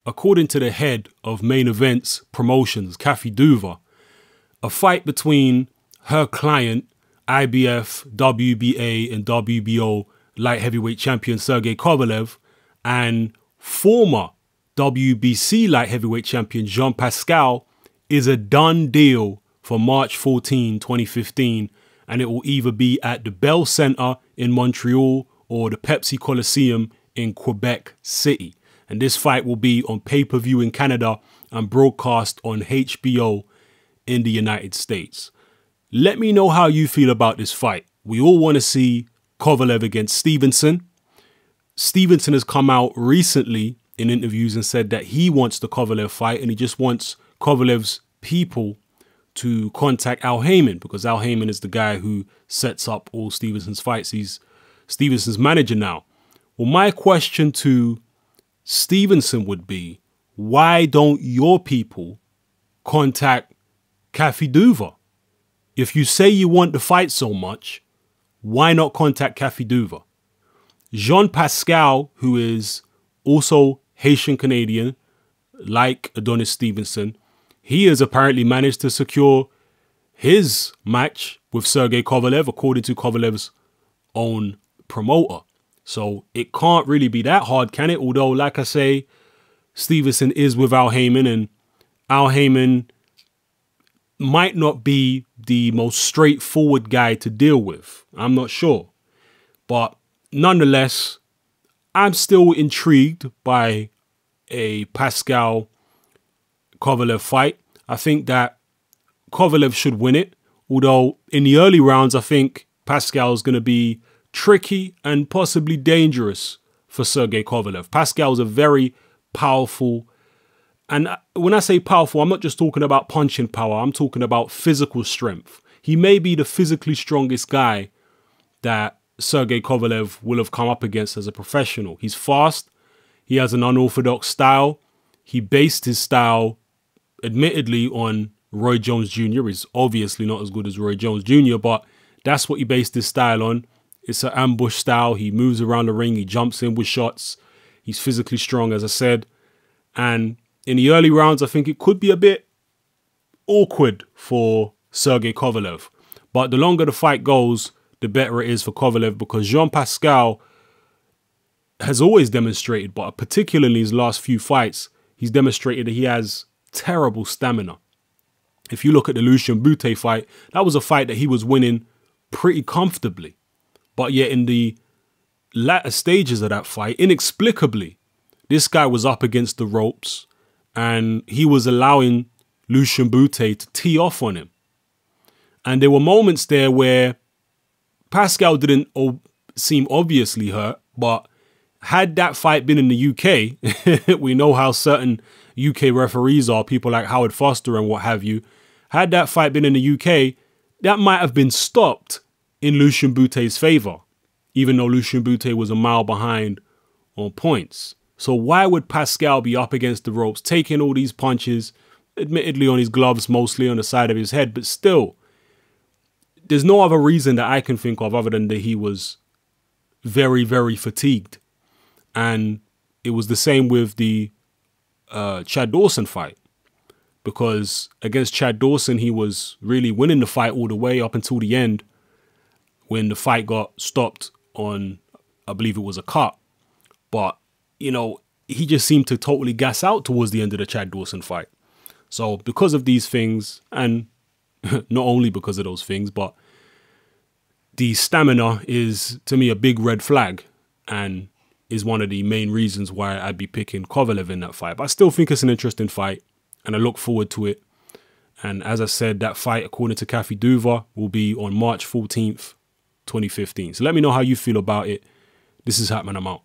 according to the head of Main Events Promotions, Kathy Duva, a fight between her client, IBF, WBA, and WBO light heavyweight champion Sergey Kovalev, and former WBC light heavyweight champion Jean Pascal, is a done deal for March 14, 2015, and it will either be at the Bell Centre in Montreal or the Pepsi Coliseum in Quebec City. And this fight will be on pay-per-view in Canada and broadcast on HBO in the United States. Let me know how you feel about this fight. We all want to see Kovalev against Stevenson. Stevenson has come out recently in interviews and said that he wants the Kovalev fight and he just wants Kovalev's people to contact Al Heyman, because Al Heyman is the guy who sets up all Stevenson's fights. He's Stevenson's manager now. Well, my question to Stevenson would be, why don't your people contact Kathy Duva? If you say you want the fight so much, why not contact Kathy Duva? Jean Pascal, who is also Haitian Canadian, like Adonis Stevenson, he has apparently managed to secure his match with Sergey Kovalev, according to Kovalev's own promoter. So it can't really be that hard, can it? Although, like I say, Stevenson is with Al Heyman, and Al Heyman might not be the most straightforward guy to deal with. I'm not sure. But nonetheless, I'm still intrigued by a Pascal Kovalev fight. I think that Kovalev should win it. Although in the early rounds, I think Pascal is going to be tricky and possibly dangerous for Sergey Kovalev. Pascal is a very powerful, and when I say powerful, I'm not just talking about punching power. I'm talking about physical strength. He may be the physically strongest guy that Sergey Kovalev will have come up against as a professional. He's fast. He has an unorthodox style. He based his style, admittedly, on Roy Jones Jr. He's obviously not as good as Roy Jones Jr., but that's what he based his style on. It's an ambush style. He moves around the ring. He jumps in with shots. He's physically strong, as I said. And in the early rounds, I think it could be a bit awkward for Sergey Kovalev. But the longer the fight goes, the better it is for Kovalev, because Jean Pascal has always demonstrated, but particularly in his last few fights, he's demonstrated that he has terrible stamina. If you look at the Lucien Bute fight, that was a fight that he was winning pretty comfortably. But yet in the latter stages of that fight, inexplicably, this guy was up against the ropes and he was allowing Lucien Bute to tee off on him. And there were moments there where Pascal didn't seem obviously hurt, but had that fight been in the UK, we know how certain UK referees are, people like Howard Foster and what have you. Had that fight been in the UK, that might have been stopped in Lucien Bute's favor, even though Lucien Bute was a mile behind on points. So why would Pascal be up against the ropes, taking all these punches, admittedly on his gloves, mostly on the side of his head, but still, there's no other reason that I can think of other than that he was very, very fatigued. And it was the same with the Chad Dawson fight, because against Chad Dawson, he was really winning the fight all the way up until the end, when the fight got stopped on, I believe it was a cut. But, you know, he just seemed to totally gas out towards the end of the Chad Dawson fight. So because of these things, and not only because of those things, but the stamina is, to me, a big red flag and is one of the main reasons why I'd be picking Kovalev in that fight. But I still think it's an interesting fight and I look forward to it. And as I said, that fight, according to Kathy Duva, will be on March 14th, 2015. So let me know how you feel about it. This is Hatman. I'm out.